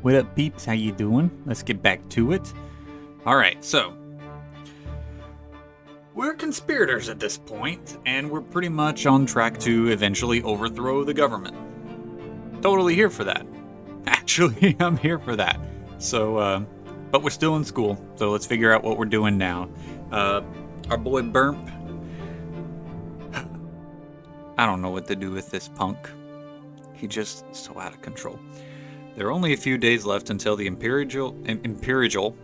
What up, peeps? How you doing? Let's get back to it. Alright, so we're conspirators at this point, and we're pretty much on track to eventually overthrow the government. Totally here for that. Actually, I'm here for that. So, but we're still in school, so let's figure out what we're doing now. Our boy Burp, I don't know what to do with this punk. He just so out of control. There are only a few days left until the Imperial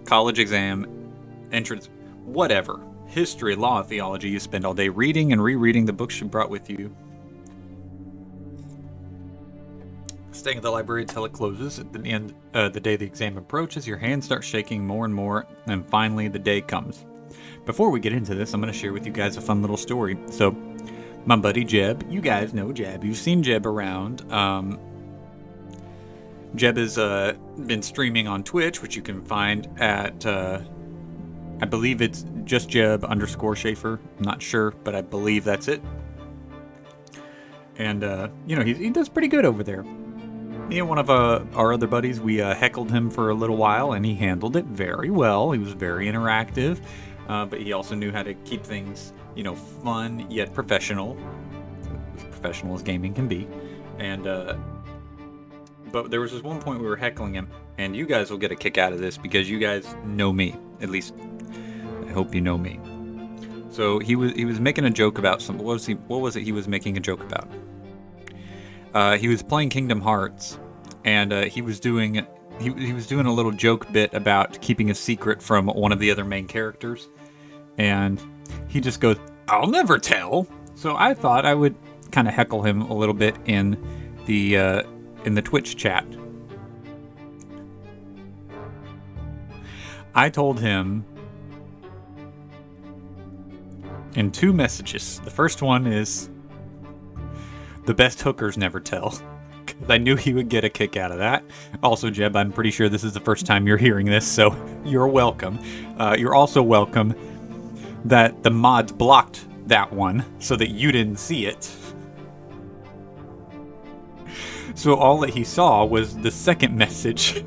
college exam entrance, whatever. History, law, and theology. You spend all day reading and rereading the books you brought with you. Staying at the library until it closes. At the end, the day the exam approaches, your hands start shaking more and more, and finally the day comes. Before we get into this, I'm going to share with you guys a fun little story. So, my buddy Jeb, you guys know Jeb. You've seen Jeb around. Jeb has been streaming on Twitch, which you can find at, I believe it's just Jeb _Schaefer. I'm not sure, but I believe that's it. And, he does pretty good over there. One of our other buddies, we heckled him for a little while, and he handled it very well. He was very interactive, but he also knew how to keep things, fun yet professional. As professional as gaming can be. And, but there was this one point we were heckling him, and you guys will get a kick out of this because you guys know me. At least, I hope you know me. So he was making a joke about something. What was it he was making a joke about? He was playing Kingdom Hearts, and he was doing a little joke bit about keeping a secret from one of the other main characters, and he just goes, "I'll never tell." So I thought I would kind of heckle him a little bit in the Twitch chat. I told him in 2 messages. The first one is, the best hookers never tell. Because I knew he would get a kick out of that. Also, Jeb, I'm pretty sure this is the first time you're hearing this, so you're welcome. You're also welcome that the mods blocked that one so that you didn't see it. So all that he saw was the second message,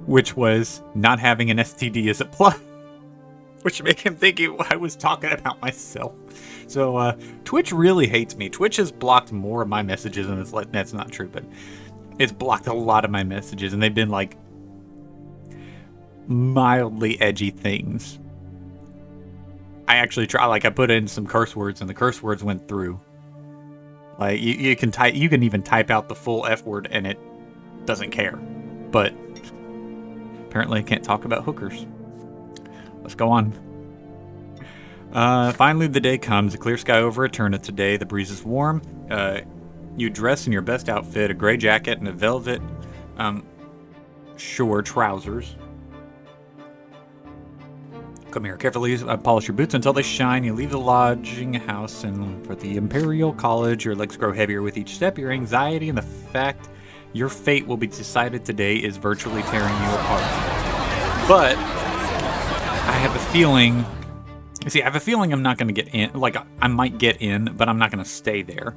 which was not having an STD as a plus, which made him think I was talking about myself. So Twitch really hates me. Twitch has blocked more of my messages, and that's not true, but it's blocked a lot of my messages, and they've been like mildly edgy things. I actually I put in some curse words, and the curse words went through. Like you can even type out the full F word and it doesn't care. But apparently I can't talk about hookers. Let's go on. Finally the day comes, a clear sky over Eterna today, the breeze is warm. You dress in your best outfit, a gray jacket and a velvet shore trousers. Come here, carefully polish your boots until they shine. You leave the lodging house, and for the Imperial College, your legs grow heavier with each step. Your anxiety and the fact your fate will be decided today is virtually tearing you apart. But I have a feeling... I have a feeling I'm not going to get in. Like, I might get in, but I'm not going to stay there.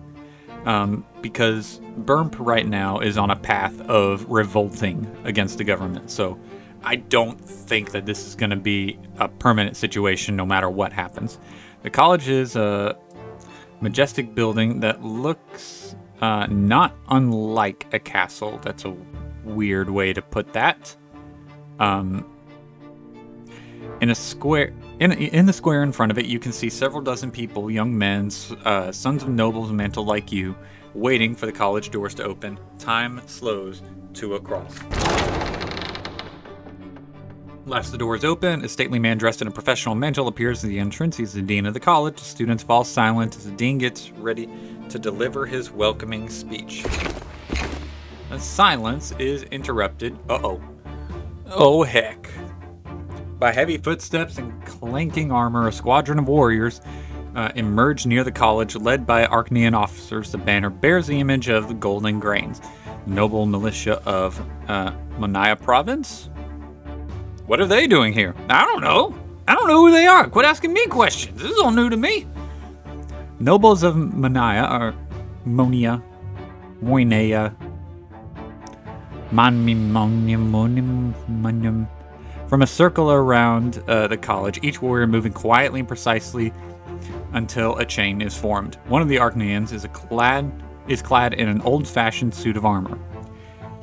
Because Burp right now is on a path of revolting against the government. So I don't think that this is going to be a permanent situation no matter what happens. The college is a majestic building that looks not unlike a castle. That's a weird way to put that. In a square, in the square in front of it, you can see several dozen people, young men, sons of nobles mantled like you, waiting for the college doors to open. Time slows to a crawl. Last the doors open, a stately man dressed in a professional mantle appears at the entrance. He's the dean of the college. The students fall silent as the dean gets ready to deliver his welcoming speech. The silence is interrupted. Oh heck. By heavy footsteps and clanking armor, a squadron of warriors emerge near the college, led by Archnean officers. The banner bears the image of the Golden Grains, noble militia of Monia province. What are they doing here? I don't know. I don't know who they are. Quit asking me questions. This is all new to me. Nobles of Monia, From a circle around the college, each warrior moving quietly and precisely until a chain is formed. One of the Archneans is clad in an old-fashioned suit of armor.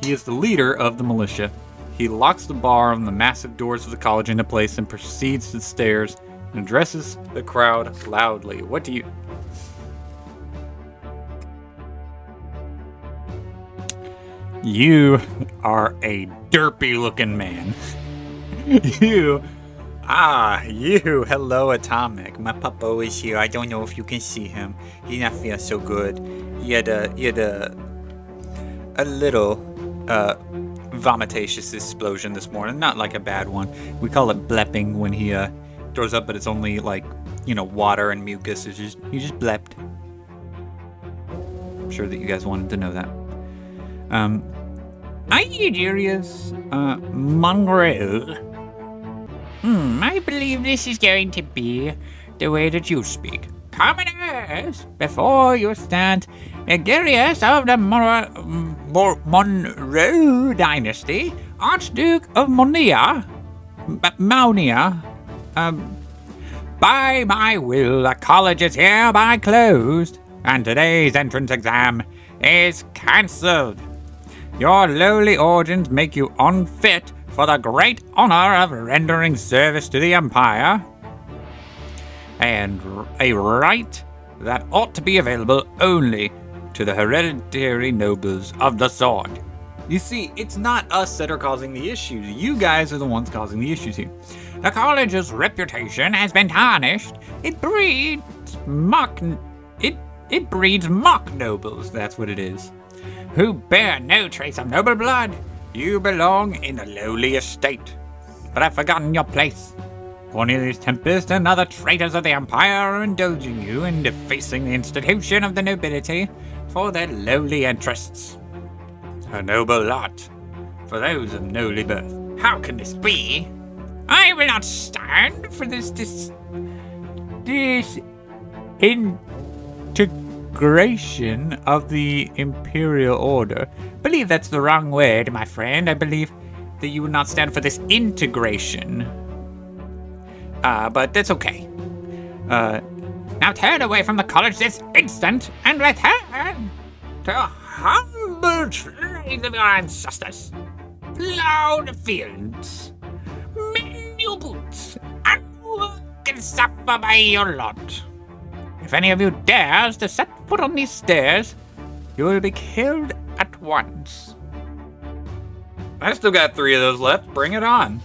He is the leader of the militia. He locks the bar on the massive doors of the college into place and proceeds to the stairs and addresses the crowd loudly. What do you... You are a derpy-looking man. You, hello, Atomic. My puppo is here. I don't know if you can see him. He's not feeling so good. He had a little, vomitaceous explosion this morning. Not like a bad one. We call it blepping when he, throws up, but it's only like, water and mucus. He just blepped. I'm sure that you guys wanted to know that. Are you curious, Monroe? I believe this is going to be the way that you speak. Commoners, before you stand Egerius of the Monroe dynasty, Archduke of Maunia, by my will, the college is hereby closed, and today's entrance exam is cancelled. Your lowly origins make you unfit for the great honor of rendering service to the Empire, and a right that ought to be available only to the hereditary nobles of the sword. You see, it's not us that are causing the issues. You guys are the ones causing the issues here. The college's reputation has been tarnished. It breeds mock nobles, that's what it is, who bear no trace of noble blood. You belong in the lowly estate, but I've forgotten your place. Cornelius Tempest and other traitors of the Empire are indulging you in defacing the institution of the nobility for their lowly interests. A noble lot for those of lowly birth. How can this be? I will not stand for this integration of the Imperial Order. I believe that's the wrong word, my friend. I believe that you would not stand for this integration. But that's okay. Now turn away from the college this instant and return to humble trade of your ancestors. Plow the fields, mend your boots, and work and suffer by your lot. If any of you dares to set foot on these stairs, you will be killed at once. I still got 3 of those left. Bring it on.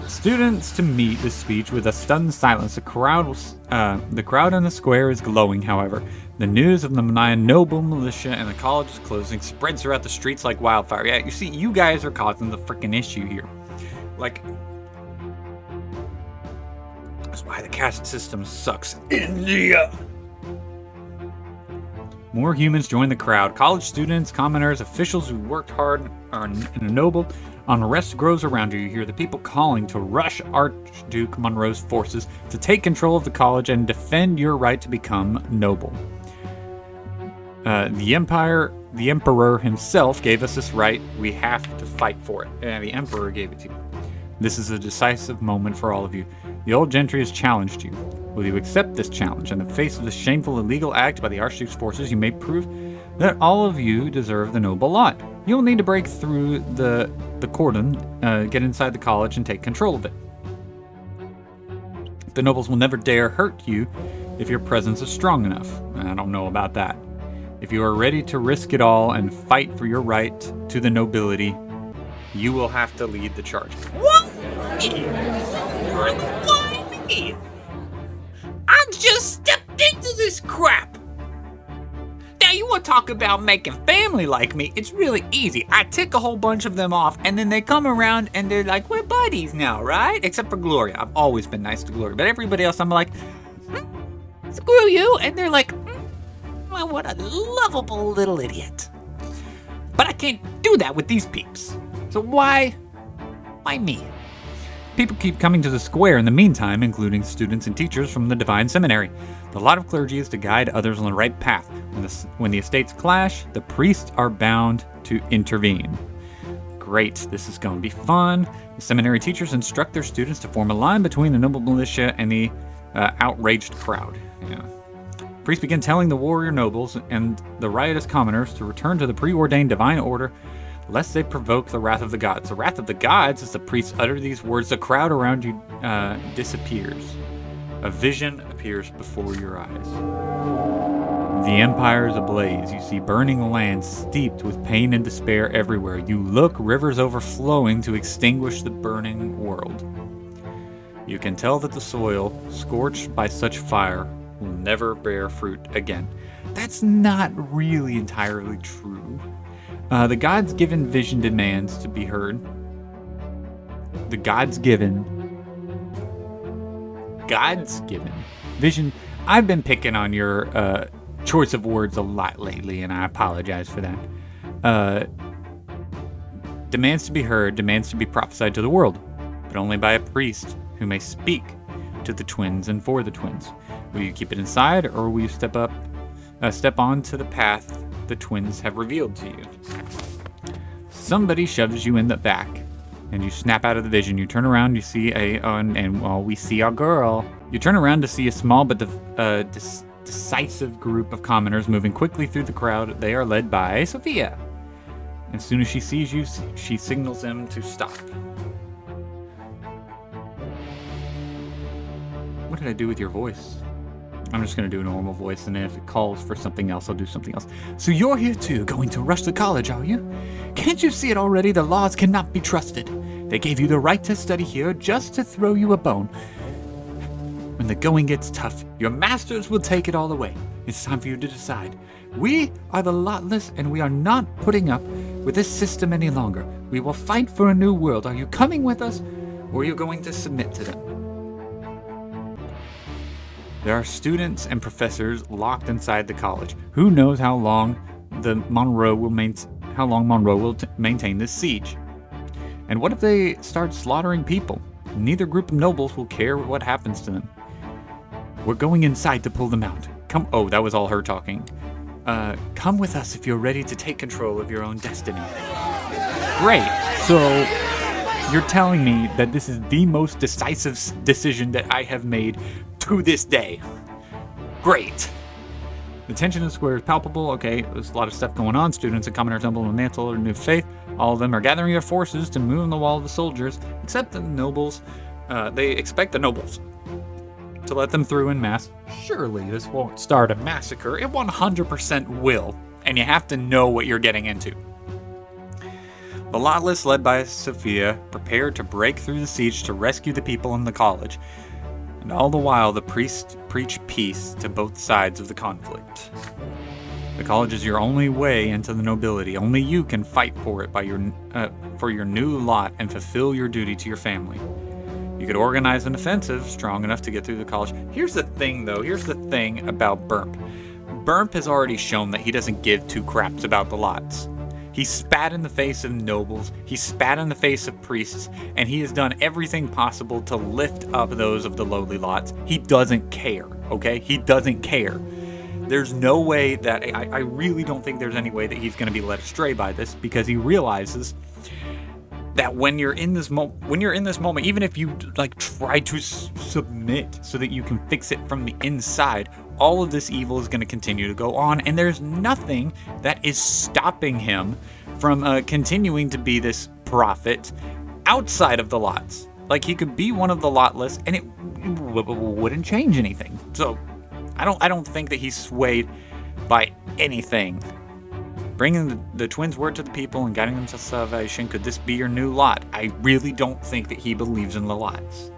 Students to meet this speech with a stunned silence. The crowd in the square is glowing, however. The news of the Mayan noble militia and the college's closing spreads throughout the streets like wildfire. Yeah, you see, you guys are causing the freaking issue here. Like, that's why the caste system sucks. India! More humans join the crowd. College students, commoners, officials who worked hard are ennobled. Unrest grows around you. You hear the people calling to rush Archduke Monroe's forces to take control of the college and defend your right to become noble. The Emperor himself gave us this right. We have to fight for it. And the Emperor gave it to you. This is a decisive moment for all of you. The old gentry has challenged you. Will you accept this challenge? In the face of this shameful illegal act by the Archduke's forces, you may prove that all of you deserve the noble lot. You'll need to break through the cordon, get inside the college, and take control of it. The nobles will never dare hurt you if your presence is strong enough. I don't know about that. If you are ready to risk it all and fight for your right to the nobility, you will have to lead the charge. What? Why me? I just stepped into this crap. Now you want to talk about making family like me? It's really easy. I tick a whole bunch of them off, and then they come around and they're like, we're buddies now, right? Except for Gloria. I've always been nice to Gloria, but everybody else I'm like, screw you. And they're like, well, what a lovable little idiot. But I can't do that with these peeps. So why me? People keep coming to the square in the meantime, including students and teachers from the Divine Seminary. The lot of clergy is to guide others on the right path. When the estates clash, the priests are bound to intervene. Great, this is going to be fun. The seminary teachers instruct their students to form a line between the noble militia and the outraged crowd. Yeah. Priests begin telling the warrior nobles and the riotous commoners to return to the preordained divine order, lest they provoke the wrath of the gods. The wrath of the gods, as the priests utter these words, the crowd around you disappears. A vision appears before your eyes. The empire is ablaze. You see burning land steeped with pain and despair everywhere. You look, rivers overflowing to extinguish the burning world. You can tell that the soil, scorched by such fire, will never bear fruit again. That's not really entirely true. The God's given vision demands to be heard. The God's given vision. I've been picking on your choice of words a lot lately, and I apologize for that. Demands to be heard, demands to be prophesied to the world, but only by a priest who may speak to the twins and for the twins. Will you keep it inside, or will you step on to the path the twins have revealed to you? Somebody shoves you in the back, and you snap out of the vision. You turn around, you see we see a girl. You turn around to see a small but decisive group of commoners moving quickly through the crowd. They are led by Sophia. As soon as she sees you, she signals them to stop. What did I do with your voice? I'm just going to do a normal voice, and if it calls for something else, I'll do something else. So you're here too, going to rush the college, are you? Can't you see it already? The laws cannot be trusted. They gave you the right to study here just to throw you a bone. When the going gets tough, your masters will take it all away. It's time for you to decide. We are the lotless, and we are not putting up with this system any longer. We will fight for a new world. Are you coming with us, or are you going to submit to them? There are students and professors locked inside the college. Who knows how long Monroe will maintain this siege? And what if they start slaughtering people? Neither group of nobles will care what happens to them. We're going inside to pull them out. Come. Oh, that was all her talking. Come with us if you're ready to take control of your own destiny. Great. So you're telling me that this is the most decisive decision that I have made to this day. Great. The tension in the square is palpable. Okay, there's a lot of stuff going on. Students and commoners assemble in the mantle of new faith. All of them are gathering their forces to move on the wall of the soldiers, except the nobles. They expect the nobles to let them through en masse. Surely this won't start a massacre. It 100% will, and you have to know what you're getting into. The lotless, led by Sophia, prepared to break through the siege to rescue the people in the college. And all the while, the priests preach peace to both sides of the conflict. The college is your only way into the nobility. Only you can fight for it for your new lot and fulfill your duty to your family. You could organize an offensive strong enough to get through the college. Here's the thing, though. Here's the thing about Burp. Burp has already shown that he doesn't give two craps about the lots. He spat in the face of nobles, he spat in the face of priests, and he has done everything possible to lift up those of the lowly lots. He doesn't care, okay? He doesn't care. There's no way that, I really don't think there's any way that he's going to be led astray by this, because he realizes that when you're in this moment, even if you try to submit so that you can fix it from the inside, all of this evil is going to continue to go on, and there's nothing that is stopping him from continuing to be this prophet outside of the lots. Like, he could be one of the lotless, and it wouldn't change anything. So I don't think that he's swayed by anything. Bringing the twins' word to the people and guiding them to salvation, could this be your new lot? I really don't think that he believes in the lots.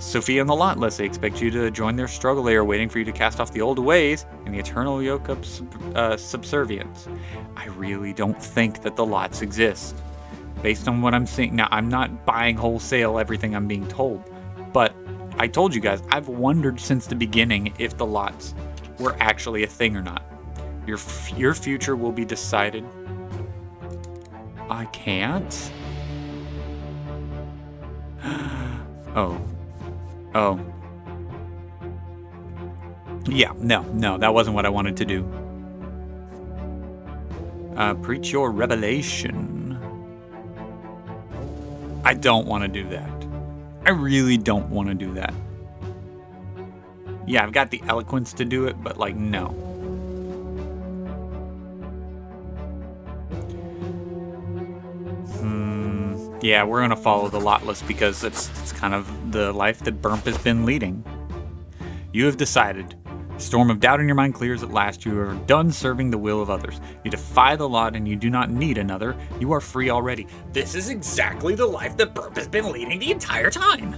Sophia and the lotless, they expect you to join their struggle. They are waiting for you to cast off the old ways and the eternal yoke of subservience. I really don't think that the lots exist. Based on what I'm seeing, now I'm not buying wholesale everything I'm being told, but I told you guys, I've wondered since the beginning if the lots were actually a thing or not. Your future will be decided. I can't. Oh. Oh. Yeah, no, that wasn't what I wanted to do. Preach your revelation. I don't want to do that. I really don't want to do that. Yeah, I've got the eloquence to do it, but like, no. Yeah, we're gonna follow the lot list because it's kind of the life that Burmp has been leading. You have decided. The storm of doubt in your mind clears at last. You are done serving the will of others. You defy the lot and you do not need another. You are free already. This is exactly the life that Burp has been leading the entire time.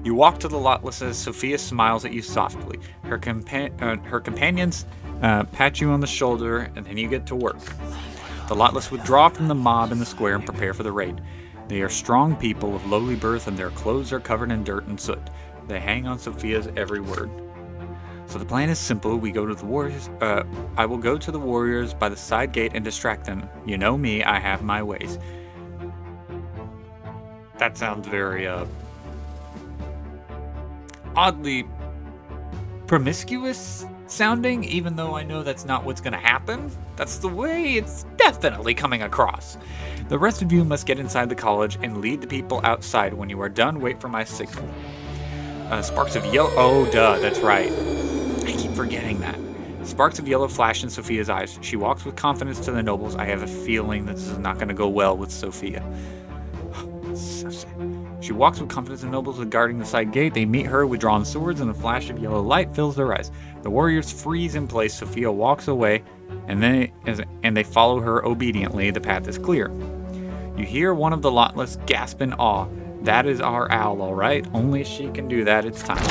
You walk to the lot list as Sophia smiles at you softly. Her companions pat you on the shoulder, and then you get to work. The lotless withdraw from the mob in the square and prepare for the raid. They are strong people of lowly birth, and their clothes are covered in dirt and soot. They hang on Sophia's every word. So the plan is simple. We go to the warriors. I will go to the warriors by the side gate and distract them. You know me, I have my ways. That sounds very, oddly promiscuous sounding, even though I know that's not what's going to happen. That's the way it's definitely coming across. The rest of you must get inside the college and lead the people outside. When you are done, wait for my signal. Sparks of yellow... Oh, duh, that's right. I keep forgetting that. Sparks of yellow flash in Sophia's eyes. She walks with confidence to the nobles. I have a feeling this is not going to go well with Sophia. So sad. She walks with confidence to the nobles guarding the side gate. They meet her with drawn swords, and a flash of yellow light fills their eyes. The warriors freeze in place. Sophia walks away, and they follow her obediently. The path is clear. You hear one of the lotless gasp in awe. That is our owl, all right? Only she can do that. It's time.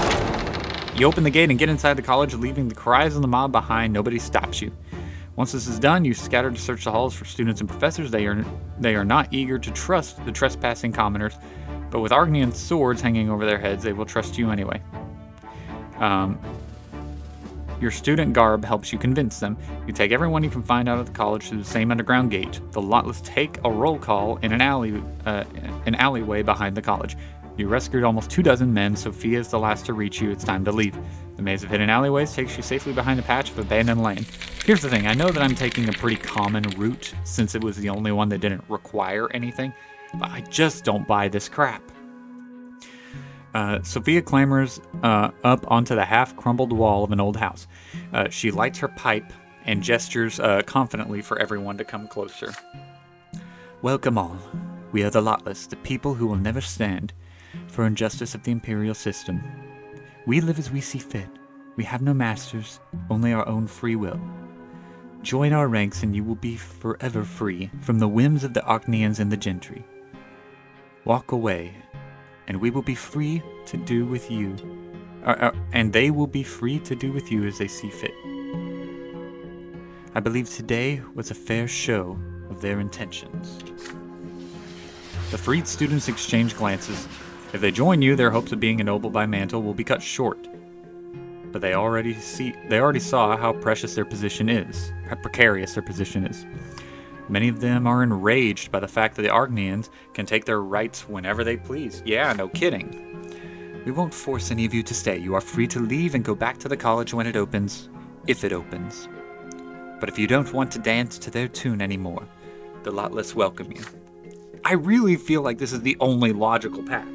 You open the gate and get inside the college, leaving the cries of the mob behind. Nobody stops you. Once this is done, you scatter to search the halls for students and professors. They are not eager to trust the trespassing commoners, but with Argnian swords hanging over their heads, they will trust you anyway. Your student garb helps you convince them. You take everyone you can find out of the college to the same underground gate. The lotless take a roll call in an alleyway behind the college. You rescued almost 24 men. Sophia is the last to reach you. It's time to leave. The maze of hidden alleyways takes you safely behind a patch of abandoned land. Here's the thing. I know that I'm taking a pretty common route since it was the only one that didn't require anything, but I just don't buy this crap. Sophia clambers up onto the half-crumbled wall of an old house. She lights her pipe and gestures confidently for everyone to come closer. Welcome all. We are the Lotless, the people who will never stand for injustice of the imperial system. We live as we see fit. We have no masters, only our own free will. Join our ranks and you will be forever free from the whims of the Archnians and the gentry. Walk away, and we will be free to do with you, and they will be free to do with you as they see fit. I believe today was a fair show of their intentions. The freed students exchange glances. If they join you, their hopes of being ennobled by mantle will be cut short. But they already saw how precious their position is, how precarious their position is. Many of them are enraged by the fact that the Argnians can take their rights whenever they please. Yeah, no kidding. We won't force any of you to stay. You are free to leave and go back to the college when it opens, if it opens. But if you don't want to dance to their tune anymore, the Lotless welcome you. I really feel like this is the only logical path.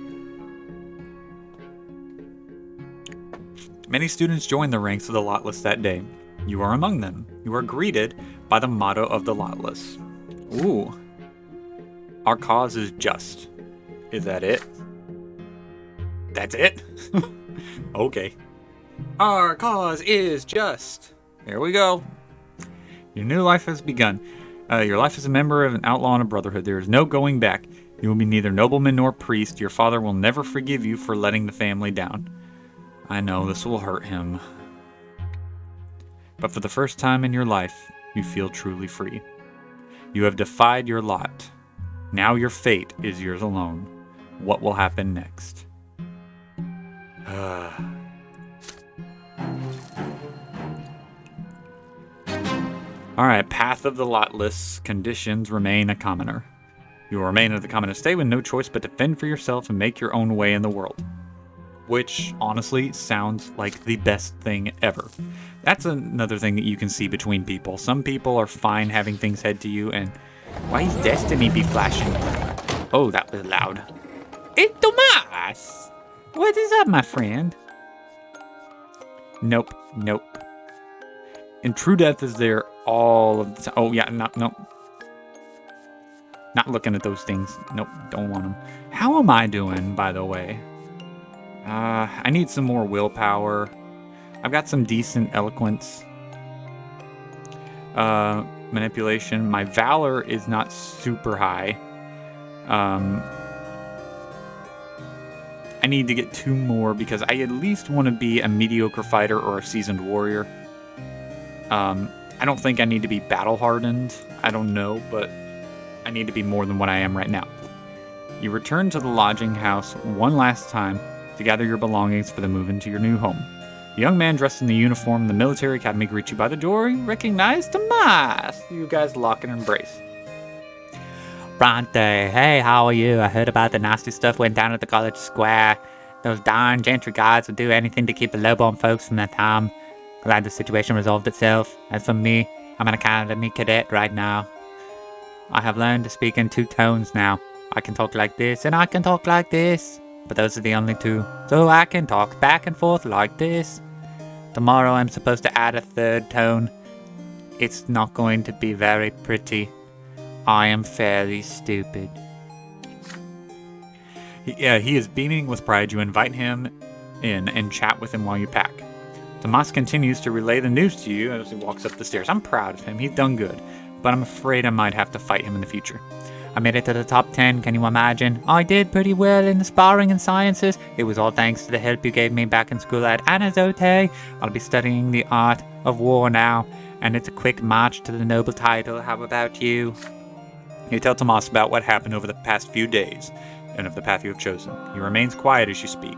Many students join the ranks of the Lotless that day. You are among them. You are greeted by the motto of the Lotless. Ooh. Our cause is just. Is that it? That's it? Okay. Our cause is just. There we go. Your new life has begun. Your life as a member of an outlaw and a brotherhood. There is no going back. You will be neither nobleman nor priest. Your father will never forgive you for letting the family down. I know this will hurt him. But for the first time in your life, you feel truly free. You have defied your lot. Now your fate is yours alone. What will happen next? Alright, Path of the Lotless. Conditions remain a commoner. You will remain at the common estate with no choice but to fend for yourself and make your own way in the world. Which, honestly, sounds like the best thing ever. That's another thing that you can see between people. Some people are fine having things head to you, and why is Destiny be flashing? Oh, that was loud. It's Tomas! What is up, my friend? Nope. And True Death is there all of the time. Oh, yeah, no. Not looking at those things. Nope, don't want them. How am I doing, by the way? I need some more willpower. I've got some decent eloquence. Manipulation. My valor is not super high. I need to get 2 more because I at least want to be a mediocre fighter or a seasoned warrior. I don't think I need to be battle hardened. I don't know, but I need to be more than what I am right now. You return to the lodging house one last time to gather your belongings for the move into your new home. The young man dressed in the uniform of the military academy greets you by the door. You recognize Tomas. You guys lock and embrace. Brante, hey, how are you? I heard about the nasty stuff went down at the college square. Those darn gentry guards would do anything to keep the low-born folks from their town. Glad the situation resolved itself. As for me, I'm an academy cadet right now. I have learned to speak in 2 tones now. I can talk like this, and I can talk like this. But those are the only 2. So I can talk back and forth like this. Tomorrow I'm supposed to add a 3rd tone. It's not going to be very pretty. I am fairly stupid. He is beaming with pride. You invite him in and chat with him while you pack. Tomas continues to relay the news to you as he walks up the stairs. I'm proud of him. He's done good. But I'm afraid I might have to fight him in the future. I made it to the top 10, can you imagine? I did pretty well in the sparring and sciences. It was all thanks to the help you gave me back in school at Anazote. I'll be studying the art of war now, and it's a quick march to the noble title. How about you? You tell Tomas about what happened over the past few days, and of the path you have chosen. He remains quiet as you speak.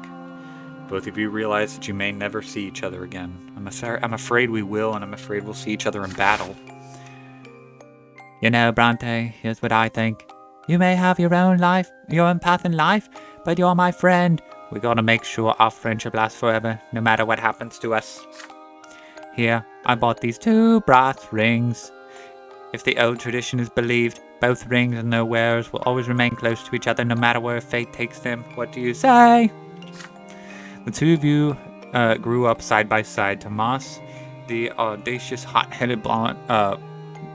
Both of you realize that you may never see each other again. I'm afraid we will, and I'm afraid we'll see each other in battle. You know, Brante, here's what I think. You may have your own life, your own path in life, but you're my friend. We gotta make sure our friendship lasts forever, no matter what happens to us. Here, I bought these 2 brass rings. If the old tradition is believed, both rings and their wearers will always remain close to each other, no matter where fate takes them. What do you say? The 2 of you grew up side by side. Tomas, the audacious, hot-headed blonde,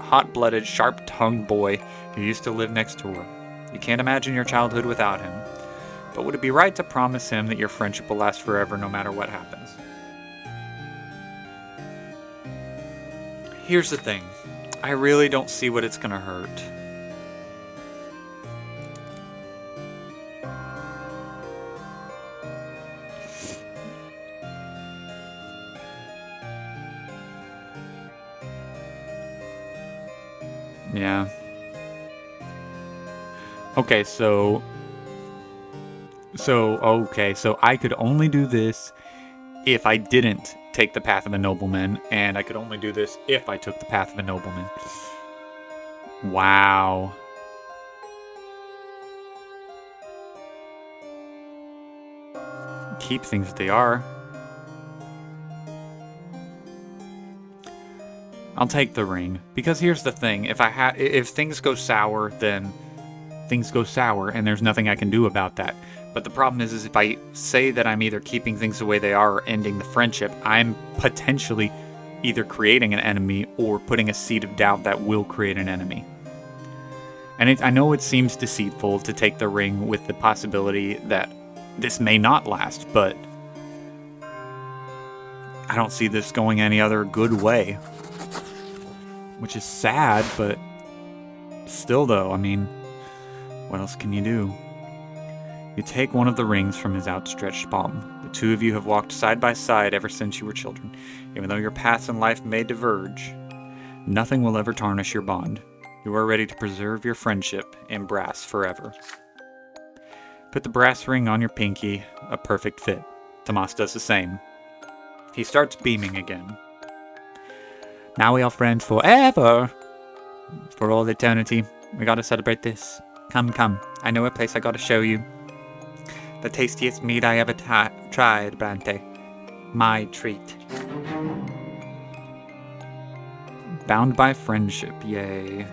hot-blooded, sharp-tongued boy who used to live next door. You can't imagine your childhood without him. But would it be right to promise him that your friendship will last forever no matter what happens? Here's the thing. I really don't see what it's gonna hurt. Yeah. Okay, so I could only do this if I didn't take the path of a nobleman, and I could only do this if I took the path of a nobleman. Wow. Keep things as they are. I'll take the ring, because here's the thing: if things go sour, then things go sour, and there's nothing I can do about that. But the problem is if I say that I'm either keeping things the way they are or ending the friendship, I'm potentially either creating an enemy or putting a seed of doubt that will create an enemy. And I know it seems deceitful to take the ring with the possibility that this may not last, but I don't see this going any other good way. Which is sad, but still though, I mean, what else can you do? You take one of the rings from his outstretched palm. The 2 of you have walked side by side ever since you were children. Even though your paths in life may diverge, nothing will ever tarnish your bond. You are ready to preserve your friendship in brass forever. Put the brass ring on your pinky, a perfect fit. Tomas does the same. He starts beaming again. Now we are friends forever. For all eternity. We gotta celebrate this. Come, come. I know a place I gotta show you. The tastiest meat I ever tried, Brante. My treat. Bound by friendship, yay.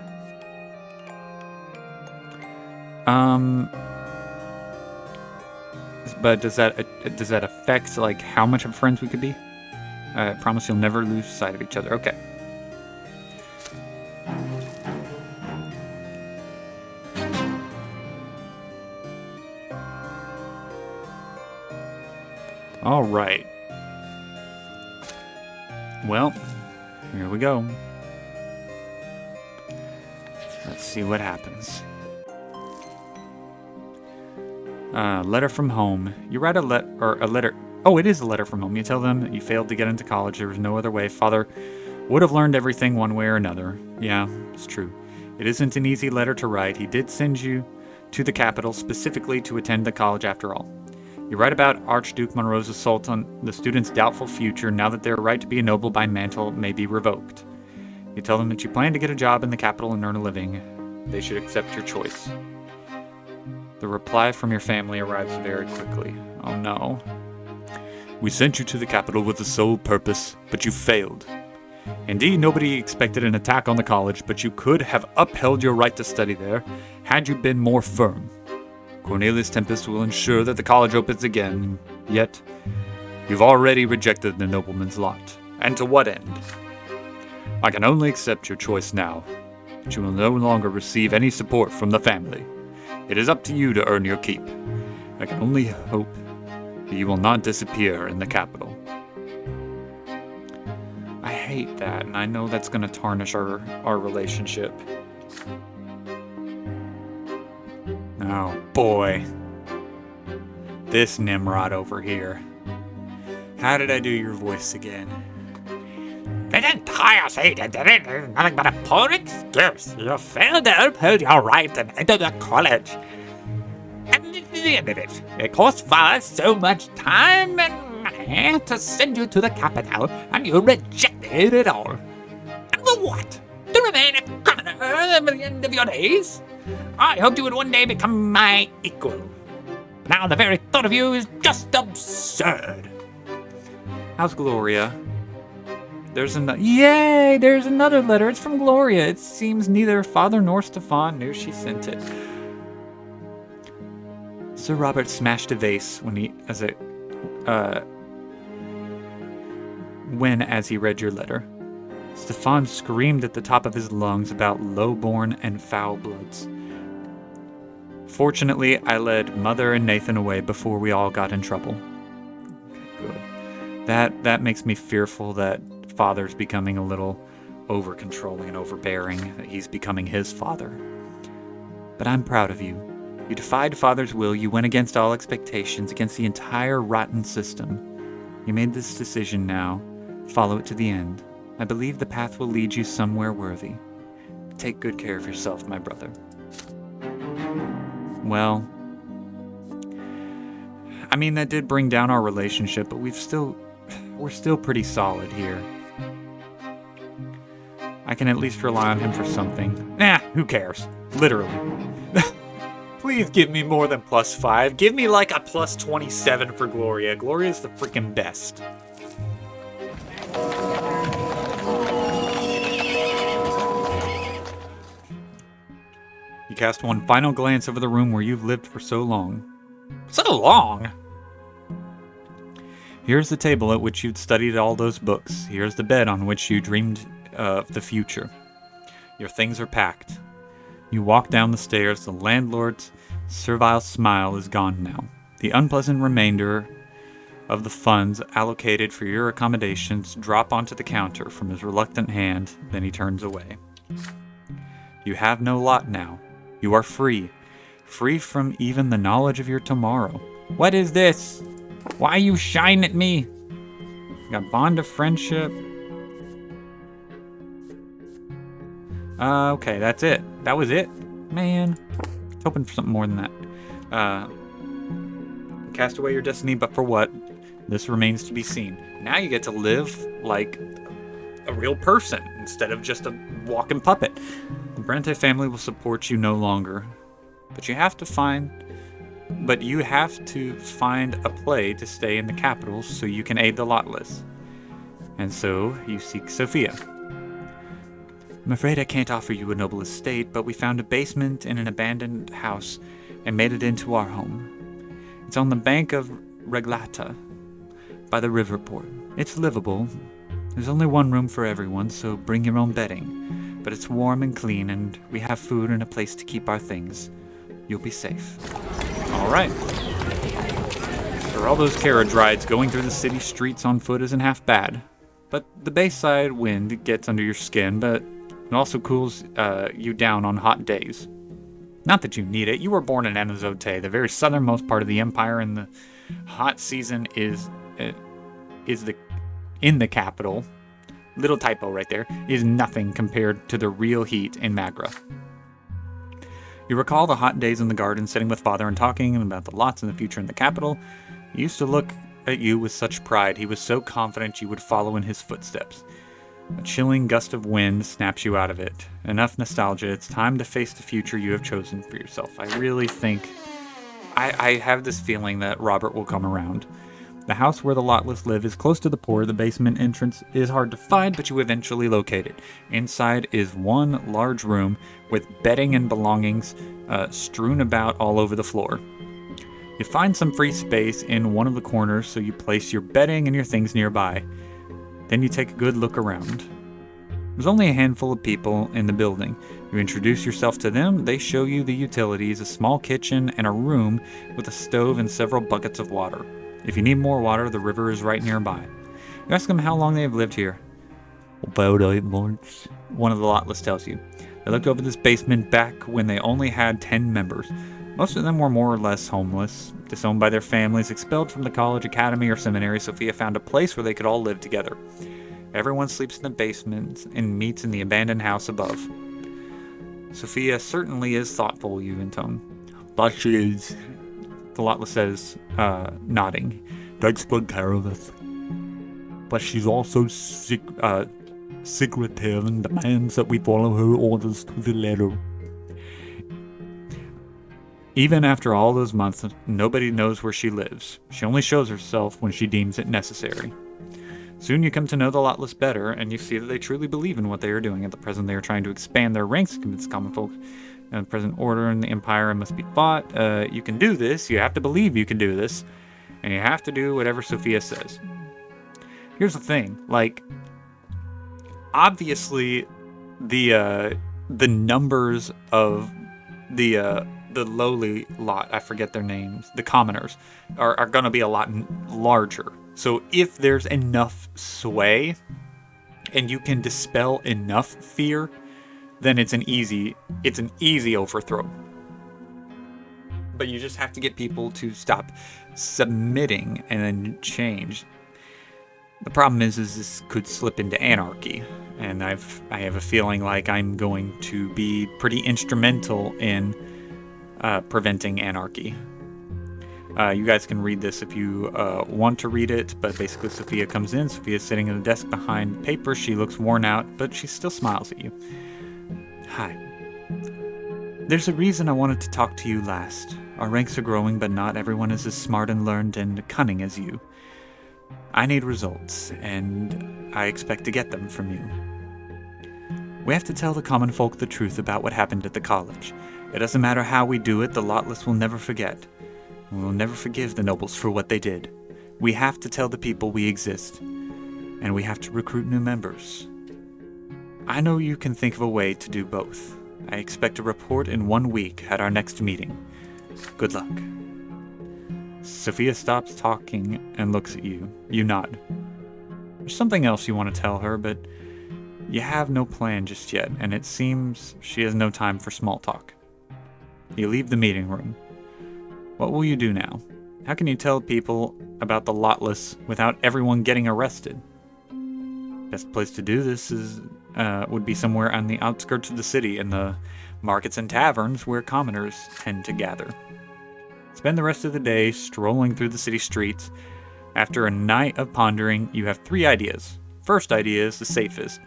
But does that affect like how much of friends we could be? I promise you'll never lose sight of each other. Okay. All right. Well, here we go. Let's see what happens. Letter from home. You write a letter. Oh, it is a letter from home. You tell them that you failed to get into college. There was no other way. Father would have learned everything one way or another. Yeah, it's true. It isn't an easy letter to write. He did send you to the capital specifically to attend the college after all. You write about Archduke Monroe's assault on the students' doubtful future now that their right to be ennobled by mantle may be revoked. You tell them that you plan to get a job in the capital and earn a living. They should accept your choice. The reply from your family arrives very quickly. Oh no. We sent you to the capital with the sole purpose, but you failed. Indeed, nobody expected an attack on the college, but you could have upheld your right to study there had you been more firm. Cornelius Tempest will ensure that the college opens again, yet you've already rejected the nobleman's lot. And to what end? I can only accept your choice now, but you will no longer receive any support from the family. It is up to you to earn your keep. I can only hope that you will not disappear in the capital. I hate that, and I know that's going to tarnish our relationship. Oh, boy. This Nimrod over here. How did I do your voice again? The entire thing is nothing but a poor excuse. You failed to uphold your right to enter the college. And at the end of it, it cost Father so much time and money to send you to the capital, and you rejected it all. And for what? To remain a commoner at the end of your days? I hoped you would one day become my equal. Now the very thought of you is just absurd. How's Gloria? There's another letter. It's from Gloria. It seems neither Father nor Stefan knew she sent it. Sir Robert smashed a vase as he read your letter. Stefan screamed at the top of his lungs about low-born and foul bloods. Fortunately, I led Mother and Nathan away before we all got in trouble. Good. That makes me fearful that Father's becoming a little over-controlling and overbearing, that he's becoming his father. But I'm proud of you. You defied Father's will, you went against all expectations, against the entire rotten system. You made this decision now. Follow it to the end. I believe the path will lead you somewhere worthy. Take good care of yourself, my brother. Well, I mean, that did bring down our relationship, but we're still pretty solid here. I can at least rely on him for something. Nah, who cares? Literally. Please give me more than +5. Give me like a +27 for Gloria. Gloria's the freaking best. You cast one final glance over the room where you've lived for so long. So long? Here's the table at which you'd studied all those books. Here's the bed on which you dreamed of the future. Your things are packed. You walk down the stairs. The landlord's servile smile is gone now. The unpleasant remainder of the funds allocated for your accommodations drop onto the counter from his reluctant hand. Then he turns away. You have no lot now. You are free. Free from even the knowledge of your tomorrow. What is this? Why you shine at me? Got bond of friendship. Okay, that's it. That was it? Man. I was hoping for something more than that. Cast away your destiny, but for what? This remains to be seen. Now you get to live like a real person instead of just a walking puppet. The Brante family will support you no longer. But you have to find a play to stay in the capital so you can aid the lotless. And so you seek Sophia. I'm afraid I can't offer you a noble estate, but we found a basement in an abandoned house and made it into our home. It's on the bank of Reglata, by the river port. It's livable. There's only one room for everyone, so bring your own bedding. But it's warm and clean, and we have food and a place to keep our things. You'll be safe. All right. For all those carriage rides, going through the city streets on foot isn't half bad. But the bayside wind gets under your skin, but it also cools you down on hot days. Not that you need it. You were born in Anazote, the very southernmost part of the empire, and the hot season is in the capital. Little typo right there. Is nothing compared to the real heat in Magra. You recall the hot days in the garden, sitting with father and talking about the lots and the future in the capital. He used to look at you with such pride. He was so confident you would follow in his footsteps. A chilling gust of wind snaps you out of it. Enough nostalgia. It's time to face the future you have chosen for yourself. I really think... I have this feeling that Robert will come around. The house where the lotless live is close to the poor. The basement entrance is hard to find, but you eventually locate it. Inside is one large room with bedding and belongings strewn about all over the floor. You find some free space in one of the corners, so you place your bedding and your things nearby. Then you take a good look around. There's only a handful of people in the building. You introduce yourself to them, they show you the utilities, a small kitchen, and a room with a stove and several buckets of water. If you need more water, the river is right nearby. You ask them how long they have lived here. About 8 months, one of the lotless tells you. They looked over this basement back when they only had 10 members. Most of them were more or less homeless, disowned by their families, expelled from the college, academy, or seminary. Sophia found a place where they could all live together. Everyone sleeps in the basement and meets in the abandoned house above. Sophia certainly is thoughtful, you intone. But she is. The lotless says, nodding. Takes good care of us. But she's also secretive and demands that we follow her orders to the letter. Even after all those months, nobody knows where she lives. She only shows herself when she deems it necessary. Soon you come to know the lotless better, and you see that they truly believe in what they are doing. At the present, they are trying to expand their ranks, convince common folk in the present order in the empire must be fought. You can do this, you have to believe you can do this, and you have to do whatever Sophia says. Here's the thing, obviously, the numbers of the lowly lot, I forget their names, the commoners, are going to be a lot larger. So if there's enough sway, and you can dispel enough fear, then it's an easy overthrow. But you just have to get people to stop submitting and then change. The problem is this could slip into anarchy, and I have a feeling like I'm going to be pretty instrumental in preventing anarchy. You guys can read this if you want to read it, but basically Sophia comes in. Sophia's sitting at the desk behind paper. She looks worn out, but she still smiles at you. Hi. There's a reason I wanted to talk to you last. Our ranks are growing, but not everyone is as smart and learned and cunning as you. I need results, and I expect to get them from you. We have to tell the common folk the truth about what happened at the college. It doesn't matter how we do it, the lotless will never forget. We will never forgive the nobles for what they did. We have to tell the people we exist, and we have to recruit new members. I know you can think of a way to do both. I expect a report in 1 week at our next meeting. Good luck. Sophia stops talking and looks at you. You nod. There's something else you want to tell her, but you have no plan just yet, and it seems she has no time for small talk. You leave the meeting room. What will you do now? How can you tell people about the lotless without everyone getting arrested? Best place to do this would be somewhere on the outskirts of the city, in the markets and taverns where commoners tend to gather. Spend the rest of the day strolling through the city streets. After a night of pondering, you have 3 ideas. First idea is the safest.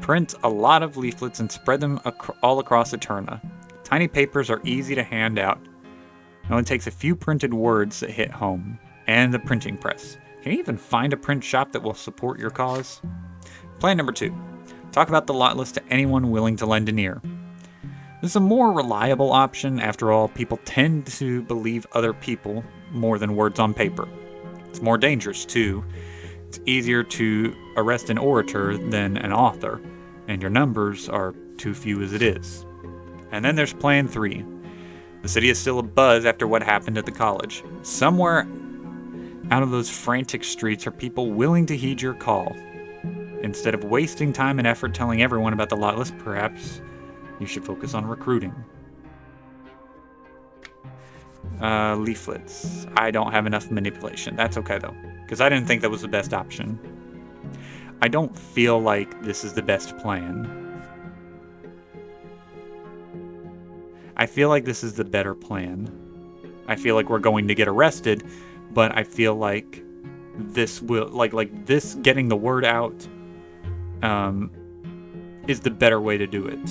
Print a lot of leaflets and spread them all across Eterna. Tiny papers are easy to hand out. It only takes a few printed words that hit home. And the printing press. Can you even find a print shop that will support your cause? Plan number 2. Talk about the lot list to anyone willing to lend an ear. This is a more reliable option. After all, people tend to believe other people more than words on paper. It's more dangerous, too. It's easier to arrest an orator than an author, and your numbers are too few as it is. And then there's Plan 3. The city is still abuzz after what happened at the college. Somewhere out of those frantic streets are people willing to heed your call. Instead of wasting time and effort telling everyone about the lot list, perhaps you should focus on recruiting. Leaflets. I don't have enough manipulation. That's okay, though, because I didn't think that was the best option. I don't feel like this is the best plan. I feel like this is the better plan. I feel like we're going to get arrested, but I feel like this will, like this getting the word out, is the better way to do it.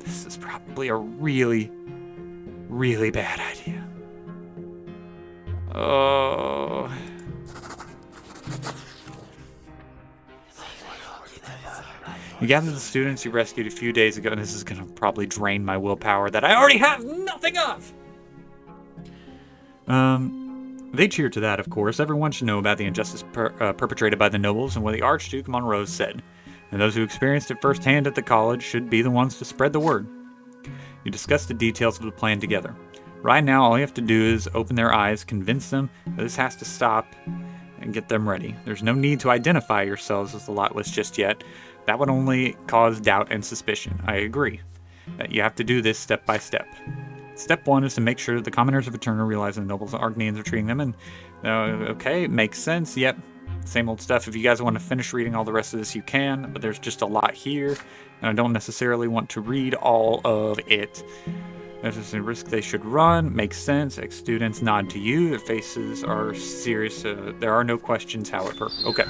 This is probably a really, really bad idea. Oh. You gather the students you rescued a few days ago, and this is going to probably drain my willpower that I already have nothing of! They cheer to that, of course. Everyone should know about the injustice perpetrated by the nobles and what the Archduke Monroe said. And those who experienced it firsthand at the college should be the ones to spread the word. You discuss the details of the plan together. Right now, all you have to do is open their eyes, convince them that this has to stop, and get them ready. There's no need to identify yourselves as the lot list just yet. That would only cause doubt and suspicion. I agree. You have to do this step by step. Step 1 is to make sure that the commoners of Eterna realize the nobles and Argonians are treating them, and okay, it makes sense, yep. Same old stuff. If you guys want to finish reading all the rest of this, you can, but there's just a lot here, and I don't necessarily want to read all of it. There's a risk they should run. Makes sense. Ex-students nod to you. Their faces are serious. There are no questions, however. Okay.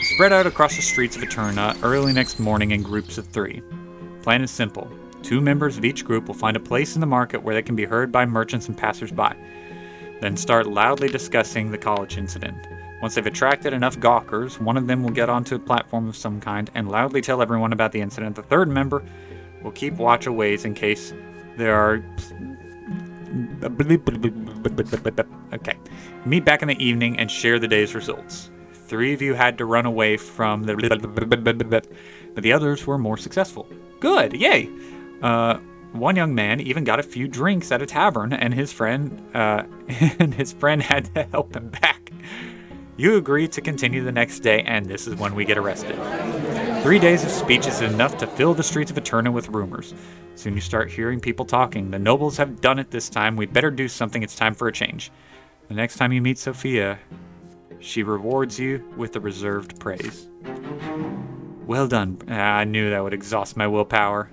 Spread out across the streets of Eterna early next morning in groups of 3. Plan is simple. 2 members of each group will find a place in the market where they can be heard by merchants and passers-by. Then start loudly discussing the college incident. Once they've attracted enough gawkers, one of them will get onto a platform of some kind and loudly tell everyone about the incident. The third member will keep watch a ways in case there are... Okay. Meet back in the evening and share the day's results. 3 of you had to run away from the... But the others were more successful. Good, yay! One young man even got a few drinks at a tavern, and his friend had to help him back. You agree to continue the next day, and this is when we get arrested. 3 days of speech is enough to fill the streets of Eterna with rumors. Soon you start hearing people talking. The nobles have done it this time. We better do something. It's time for a change. The next time you meet Sophia, she rewards you with a reserved praise. Well done. I knew that would exhaust my willpower.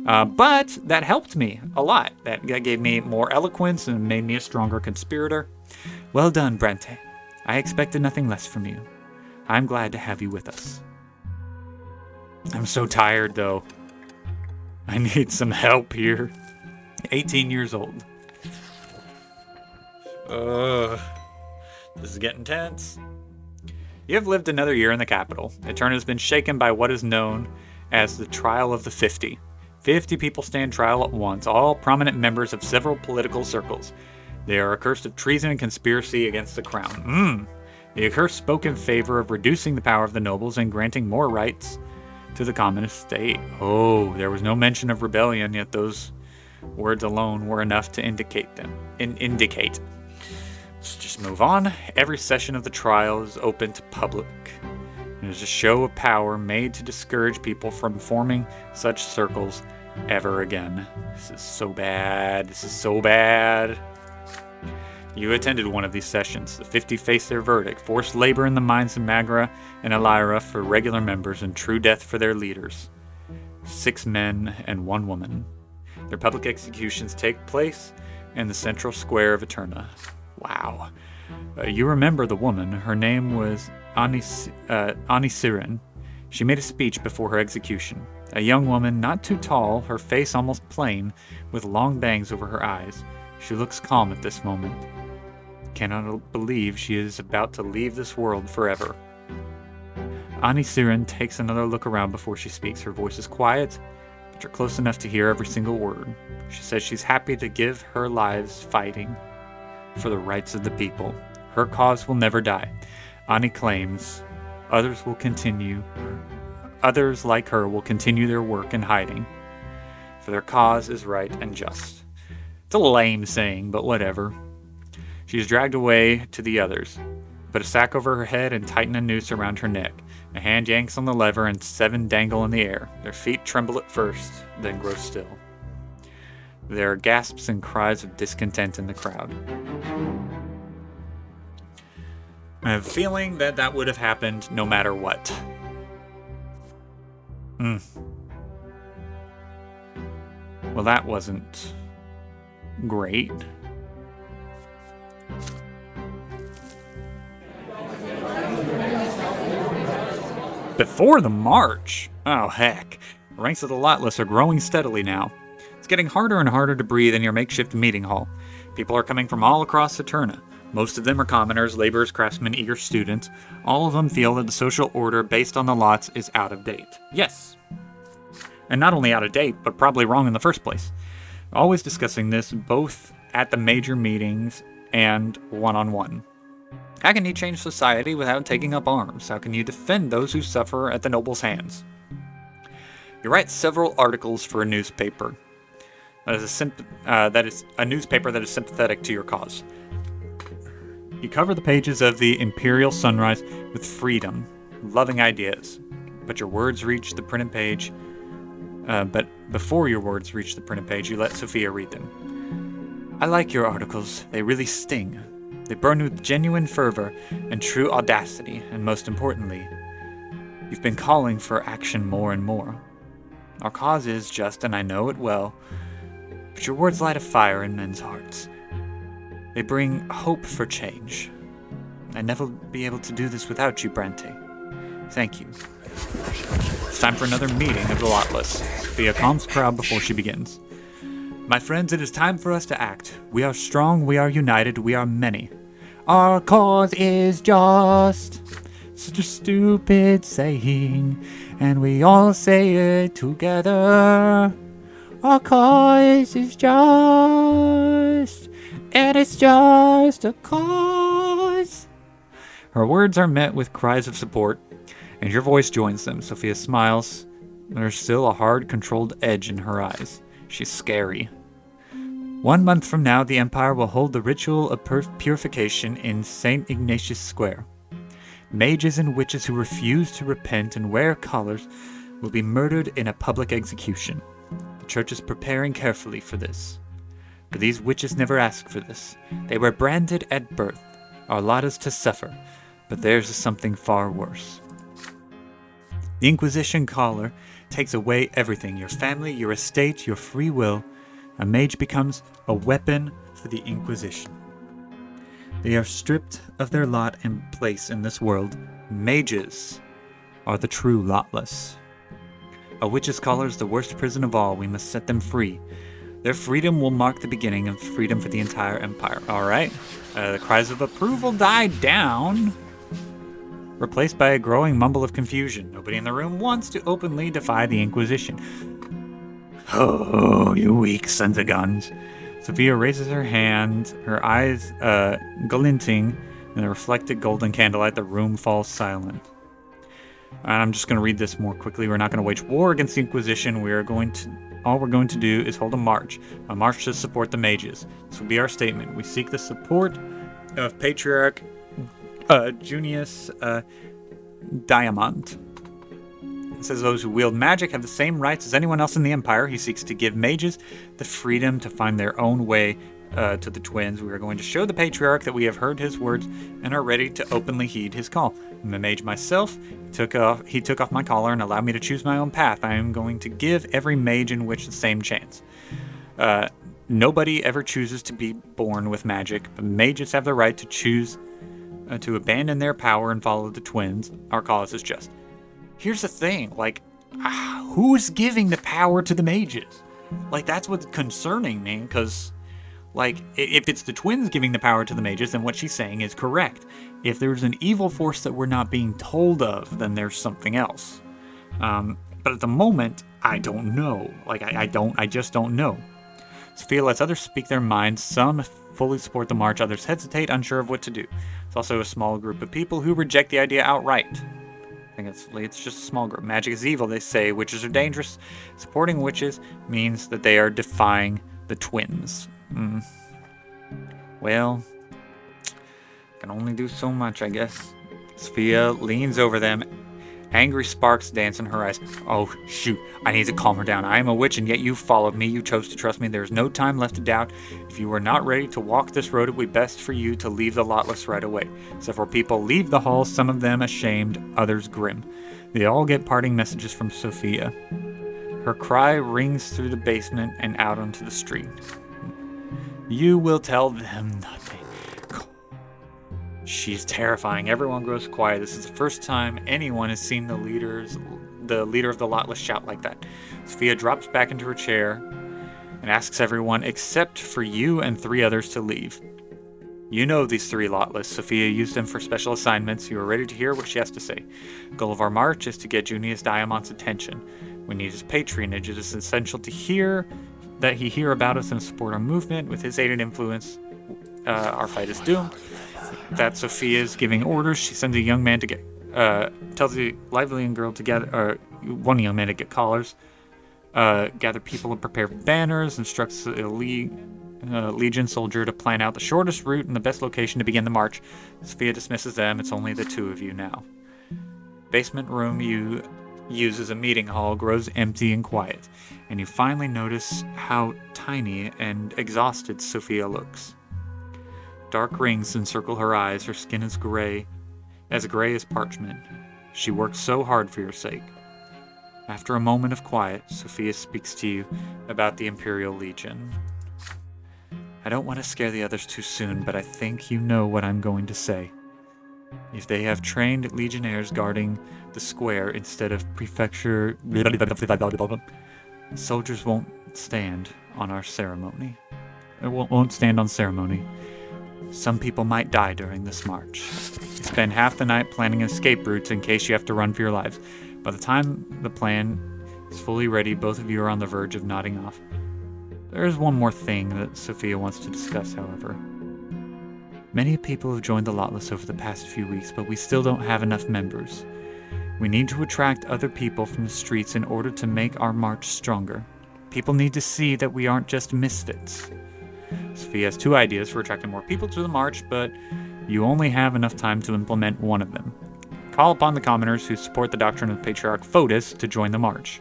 But that helped me a lot. That gave me more eloquence and made me a stronger conspirator. Well done, Brante. I expected nothing less from you. I'm glad to have you with us. I'm so tired, though. I need some help here. 18 years old. This is getting tense. You have lived another year in the capital. Eterna has been shaken by what is known as the Trial of the 50. 50 people stand trial at once, all prominent members of several political circles. They are accused of treason and conspiracy against the crown. The accused spoke in favor of reducing the power of the nobles and granting more rights to the common estate. Oh, there was no mention of rebellion, yet those words alone were enough to indicate. Let's just move on. Every session of the trial is open to public. It is a show of power made to discourage people from forming such circles ever again. This is so bad. This is so bad. You attended one of these sessions. The 50 faced their verdict: forced labor in the mines of Magra and Elira for regular members and true death for their leaders. 6 men and 1 woman. Their public executions take place in the central square of Eterna. Wow. You remember the woman. Her name was Anisirin. She made a speech before her execution. A young woman, not too tall, her face almost plain, with long bangs over her eyes. She looks calm at this moment. Cannot believe she is about to leave this world forever. Ani Siren takes another look around before she speaks. Her voice is quiet, but you're close enough to hear every single word. She says she's happy to give her lives fighting for the rights of the people. Her cause will never die. Ani claims others like her will continue their work in hiding, for their cause is right and just. It's a lame saying, but whatever. She is dragged away to the others. Put a sack over her head and tighten a noose around her neck. A hand yanks on the lever and 7 dangle in the air. Their feet tremble at first, then grow still. There are gasps and cries of discontent in the crowd. I have a feeling that that would have happened no matter what. Well, that wasn't great. Before the march? Oh, heck. The ranks of the lotless are growing steadily now. It's getting harder and harder to breathe in your makeshift meeting hall. People are coming from all across Eterna. Most of them are commoners, laborers, craftsmen, eager students. All of them feel that the social order based on the lots is out of date. Yes. And not only out of date, but probably wrong in the first place. Always discussing this both at the major meetings and one-on-one. How can you change society without taking up arms? How can you defend those who suffer at the nobles' hands? You write several articles for a newspaper. That is a newspaper that is sympathetic to your cause. You cover the pages of the Imperial Sunrise with freedom, loving ideas. But your words reach the printed page. But before your words reach the printed page, you let Sophia read them. I like your articles. They really sting. They burn with genuine fervor and true audacity, and most importantly, you've been calling for action more and more. Our cause is just, and I know it well, but your words light a fire in men's hearts. They bring hope for change. I'd never be able to do this without you, Brante. Thank you. It's time for another meeting of the Lotless. Sophia calms the crowd before she begins. My friends, it is time for us to act. We are strong, we are united, we are many. Our cause is just. Such a stupid saying, and we all say it together. Our cause is just, and it's just a cause. Her words are met with cries of support, and your voice joins them. Sophia smiles, but there's still a hard, controlled edge in her eyes. She's scary. 1 month from now, the Empire will hold the ritual of purification in St. Ignatius Square. Mages and witches who refuse to repent and wear collars will be murdered in a public execution. The church is preparing carefully for this. But these witches never asked for this. They were branded at birth. Our lot is to suffer, but theirs is something far worse. The Inquisition collar takes away everything, your family, your estate, your free will. A mage becomes a weapon for the Inquisition. They are stripped of their lot and place in this world. Mages are the true lotless. A witch's collar is the worst prison of all. We must set them free. Their freedom will mark the beginning of freedom for the entire empire. Alright. The cries of approval died down, replaced by a growing mumble of confusion. Nobody in the room wants to openly defy the Inquisition. Oh, you weak sons of guns. Sophia raises her hand, her eyes glinting in the reflected golden candlelight. The room falls silent. And I'm just going to read this more quickly. We're not going to wage war against the Inquisition. All we're going to do is hold a march to support the mages. This will be our statement. We seek the support of Patriarch Junius Diamant. It says those who wield magic have the same rights as anyone else in the Empire. He seeks to give mages the freedom to find their own way to the twins. We are going to show the Patriarch that we have heard his words and are ready to openly heed his call. I'm a mage myself. He took off my collar and allowed me to choose my own path. I am going to give every mage in witch the same chance. Nobody ever chooses to be born with magic, but mages have the right to choose to abandon their power and follow the twins. Our cause is just. here's the thing, like, who's giving the power to the mages? Like, that's what's concerning me, because, like, if it's the twins giving the power to the mages, then what she's saying is correct. If there's an evil force that we're not being told of, then there's something else. But at the moment, I don't know. Like, I just don't know. Sophia lets others speak their minds. Some fully support the march, others hesitate, unsure of what to do. It's also a small group of people who reject the idea outright. I think it's just a small group. Magic is evil, they say. Witches are dangerous. Supporting witches means that they are defying the twins. Well, can only do so much, I guess. Sophia leans over them. Angry sparks dance in her eyes. Oh, shoot. I need to calm her down. I am a witch, and yet you followed me. You chose to trust me. There is no time left to doubt. If you are not ready to walk this road, it would be best for you to leave the Lotless right away. Several people leave the hall, some of them ashamed, others grim. They all get parting messages from Sophia. Her cry rings through the basement and out onto the street. You will tell them nothing. She's terrifying. Everyone grows quiet. This is the first time anyone has seen the leader of the Lotless shout like that. Sophia drops back into her chair and asks everyone except for you and 3 others to leave. You know these 3 Lotless. Sophia used them for special assignments. You are ready to hear what she has to say. The goal of our march is to get Junius Diamond's attention. We need his patronage. It is essential to hear that he hear about us and support our movement. With his aid and influence, our fight is doomed. That Sophia is giving orders. She sends a young man to get, tells the lively young girl to gather, one young man to get collars, gather people and prepare banners, instructs a Legion soldier to plan out the shortest route and the best location to begin the march. Sophia dismisses them. It's only the 2 of you now. Basement room you use as a meeting hall grows empty and quiet, and you finally notice how tiny and exhausted Sophia looks. Dark rings encircle her eyes. Her skin is gray as parchment. She worked so hard for your sake. After a moment of quiet, Sophia speaks to you about the Imperial Legion. I don't want to scare the others too soon, but I think you know what I'm going to say. If they have trained legionnaires guarding the square instead of prefecture, soldiers won't stand on our ceremony. Won't stand on ceremony. Some people might die during this march. You spend half the night planning escape routes in case you have to run for your lives. By the time the plan is fully ready, both of you are on the verge of nodding off. There is one more thing that Sophia wants to discuss, however. Many people have joined the Lotless over the past few weeks, but we still don't have enough members. We need to attract other people from the streets in order to make our march stronger. People need to see that we aren't just misfits. Sophia has 2 ideas for attracting more people to the march, but you only have enough time to implement one of them. Call upon the commoners who support the doctrine of Patriarch Fotis to join the march.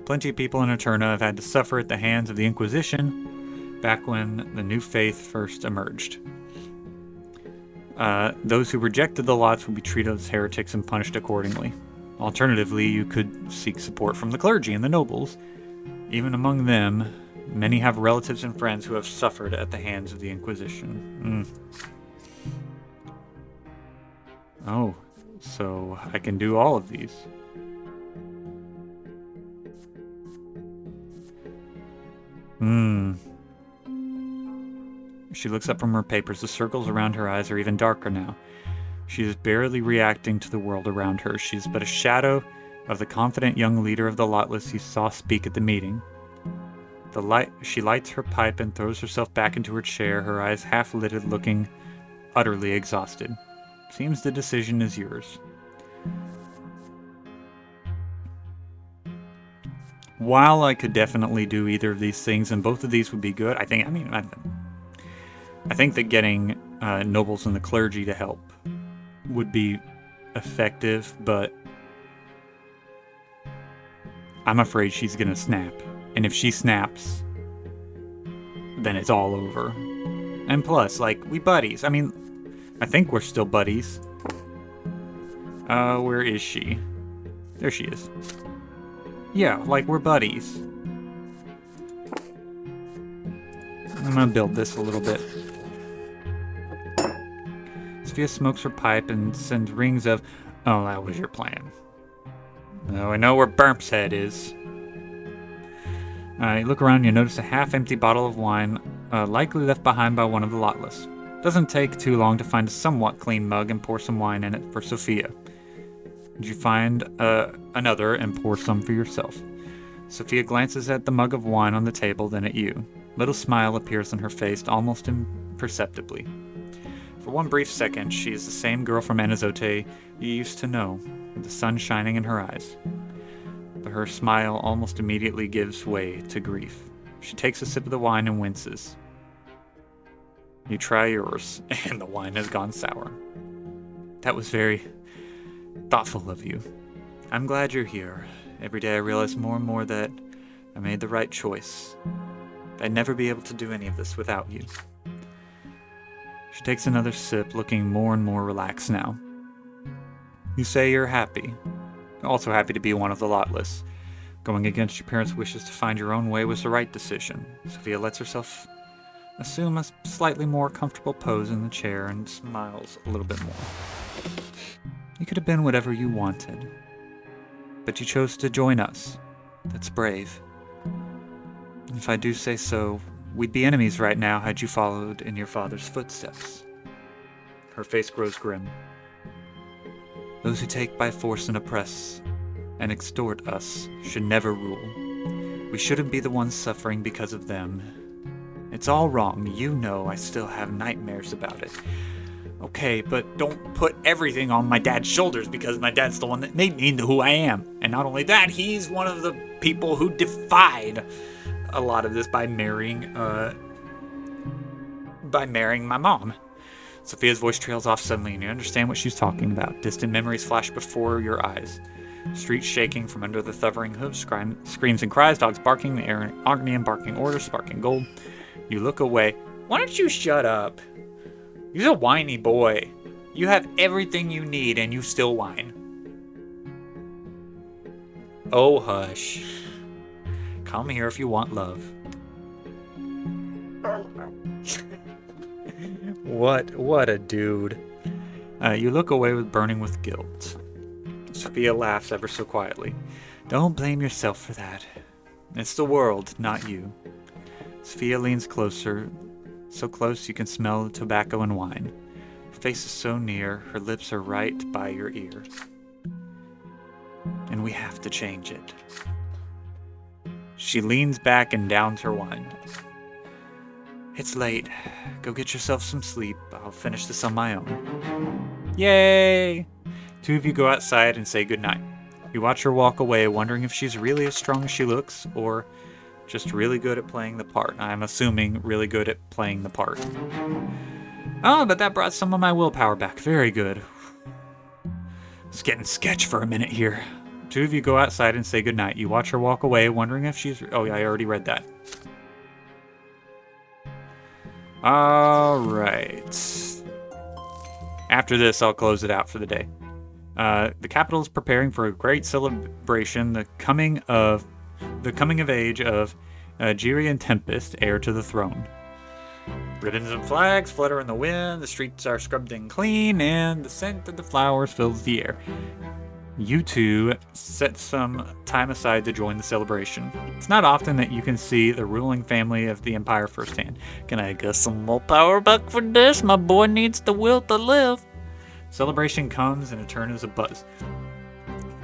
Plenty of people in Eterna have had to suffer at the hands of the Inquisition back when the new faith first emerged. Those who rejected the lots would be treated as heretics and punished accordingly. Alternatively, you could seek support from the clergy and the nobles. Even among them, many have relatives and friends who have suffered at the hands of the Inquisition. Oh, so I can do all of these. She looks up from her papers. The circles around her eyes are even darker now. She is barely reacting to the world around her. She is but a shadow of the confident young leader of the Lotless you saw speak at the meeting. She lights her pipe and throws herself back into her chair, her eyes half-lidded, looking utterly exhausted. Seems the decision is yours. While I could definitely do either of these things, and both of these would be good, I think that getting nobles and the clergy to help would be effective, but I'm afraid she's gonna snap. And if she snaps, then it's all over. And plus, like, we buddies. I mean, I think we're still buddies. Where is she? There she is. Yeah, like, we're buddies. I'm gonna build this a little bit. Sophia smokes her pipe and sends rings of, oh, that was your plan. Now I know where Burmp's head is. You look around and you notice a half-empty bottle of wine, likely left behind by one of the lotless. Doesn't take too long to find a somewhat clean mug and pour some wine in it for Sophia. You find another and pour some for yourself. Sophia glances at the mug of wine on the table, then at you. Little smile appears on her face, almost imperceptibly. For one brief second, she is the same girl from Anazote you used to know, with the sun shining in her eyes. But her smile almost immediately gives way to grief. She takes a sip of the wine and winces. You try yours, and the wine has gone sour. That was very thoughtful of you. I'm glad you're here. Every day I realize more and more that I made the right choice. I'd never be able to do any of this without you. She takes another sip, looking more and more relaxed now. You say you're happy. Also happy to be one of the lotless. Going against your parents' wishes to find your own way was the right decision. Sophia lets herself assume a slightly more comfortable pose in the chair and smiles a little bit more. You could have been whatever you wanted, but you chose to join us. That's brave. If I do say so, we'd be enemies right now had you followed in your father's footsteps. Her face grows grim. Those who take by force and oppress and extort us should never rule. We shouldn't be the ones suffering because of them. It's all wrong. You know I still have nightmares about it. Okay, but don't put everything on my dad's shoulders because my dad's the one that made me into who I am. And not only that, he's one of the people who defied a lot of this by marrying my mom. Sophia's voice trails off suddenly, and you understand what she's talking about. Distant memories flash before your eyes. Streets shaking from under the thundering hooves, screams and cries, dogs barking, the air in agony and barking orders, sparking gold. You look away. Why don't you shut up? You're a whiny boy. You have everything you need, and you still whine. Oh, hush. Come here if you want love. What a dude. You look away burning with guilt. Sophia laughs ever so quietly. Don't blame yourself for that. It's the world, not you. Sophia leans closer, so close you can smell the tobacco and wine. Her face is so near, her lips are right by your ear. And we have to change it. She leans back and downs her wine. It's late. Go get yourself some sleep. I'll finish this on my own. Yay! Two of you go outside and say goodnight. You watch her walk away, wondering if she's really as strong as she looks, or just really good at playing the part. I'm assuming really good at playing the part. Oh, but that brought some of my willpower back. Very good. It's getting sketch for a minute here. Two of you go outside and say goodnight. You watch her walk away, wondering if she's... Oh, yeah, I already read that. Alright. After this, I'll close it out for the day. The capital is preparing for a great celebration, the coming of age of Girian Tempest, heir to the throne. Ribbons and flags flutter in the wind, the streets are scrubbed and clean, and the scent of the flowers fills the air. You two set some time aside to join the celebration. It's not often that you can see the ruling family of the Empire firsthand. Can I get some more power back for this? My boy needs the will to live. Celebration comes and a turn is a buzz.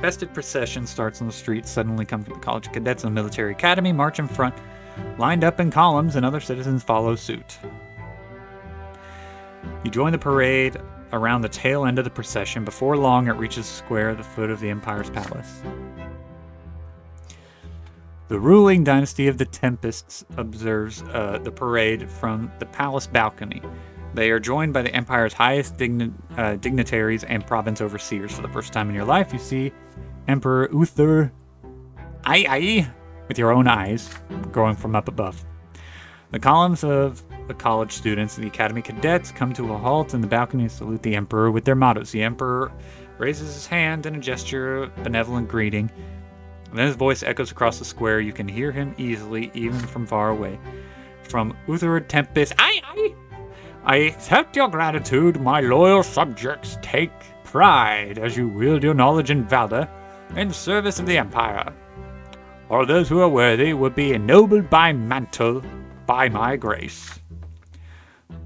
Festive procession starts on the street. Suddenly come from the college cadets and the military academy, march in front, lined up in columns, and other citizens follow suit. You join the parade around the tail end of the procession. Before long, it reaches the square at the foot of the Empire's palace. The ruling dynasty of the Tempests observes the parade from the palace balcony. They are joined by the Empire's highest dignitaries and province overseers. For the first time in your life, you see Emperor Uther with your own eyes, growing from up above. The columns of the college students and the academy cadets come to a halt in the balcony and salute the emperor with their mottos. The emperor raises his hand in a gesture of benevolent greeting. And then his voice echoes across the square. You can hear him easily, even from far away. From Uther Tempest, I accept your gratitude, my loyal subjects. Take pride as you wield your knowledge and valor. in service of the Empire. All those who are worthy will be ennobled by mantle by my grace.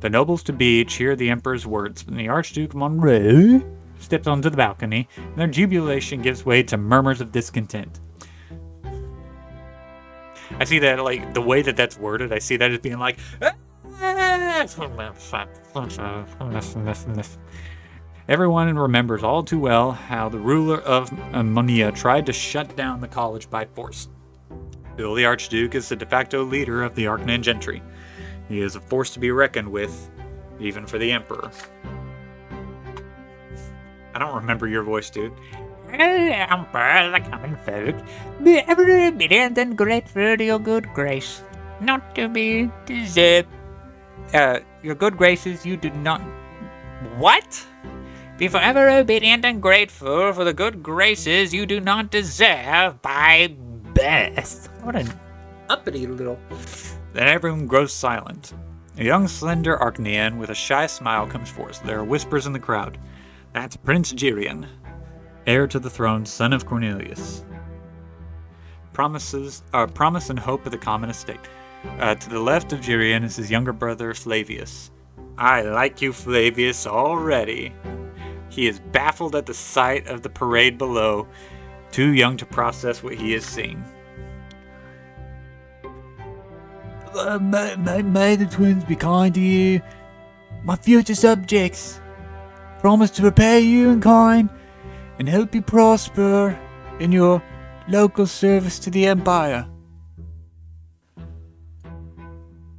The nobles to be cheer the Emperor's words, and the Archduke Monroe steps onto the balcony, and their jubilation gives way to murmurs of discontent. I see that, like, the way that that's worded, I see that as being like, everyone remembers all too well how the ruler of Monia tried to shut down the college by force. Still, the Archduke is the de facto leader of the Arknan gentry. He is a force to be reckoned with, even for the Emperor. I don't remember your voice, dude. Emperor, the common folk, be ever obedient and grateful to your good grace, not to be deserved. Your good graces you do not... What? Be forever obedient and grateful for the good graces you do not deserve by birth. What an uppity little... Then everyone grows silent. A young, slender Arknian with a shy smile comes forth. There are whispers in the crowd. That's Prince Girion, heir to the throne, son of Cornelius. Promise and hope of the common estate. To the left of Girion is his younger brother, Flavius. I like you, Flavius, already. He is baffled at the sight of the parade below, too young to process what he is seeing. May the twins be kind to you, my future subjects. Promise to repay you in kind and help you prosper in your local service to the Empire.